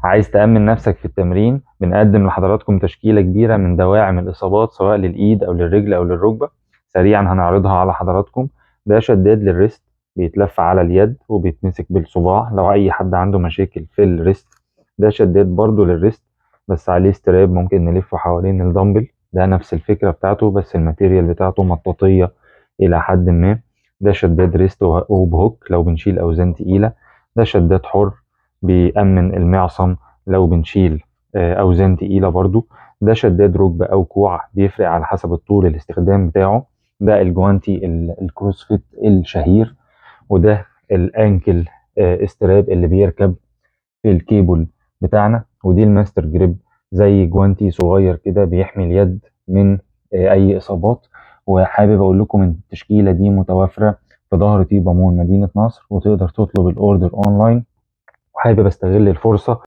عايز تأمن نفسك في التمرين، بنقدم لحضراتكم تشكيلة كبيرة من دواعم الإصابات سواء للإيد أو للرجل أو للركبة. سريعا هنعرضها على حضراتكم. ده شداد للريست، بيتلف على اليد وبيتمسك بالصباع لو أي حد عنده مشاكل في الريست. ده شداد برضو للريست بس عليه استراب ممكن نلفه حوالين الدمبل، ده نفس الفكرة بتاعته بس الماتيريال بتاعته مطاطية إلى حد ما. ده شداد ريست وبهوك لو بنشيل أوزان تقيلة. ده شداد حر بيأمن المعصم لو بنشيل أوزان تقيلة برضو. ده شداد ركبة أو كوع، بيفرق على حسب الطول الاستخدام بتاعه. ده الجوانتي الكروسفيت الشهير. وده الأنكل استراب اللي بيركب في الكيبل بتاعنا. ودي الماستر جريب، زي جوانتي صغير كده بيحمي اليد من أي إصابات. وحابب أقول لكم إن التشكيلة دي متوفرة في ظهر طيبة مول مدينة نصر، وتقدر تطلب الأوردر أونلاين. وحابب استغل الفرصة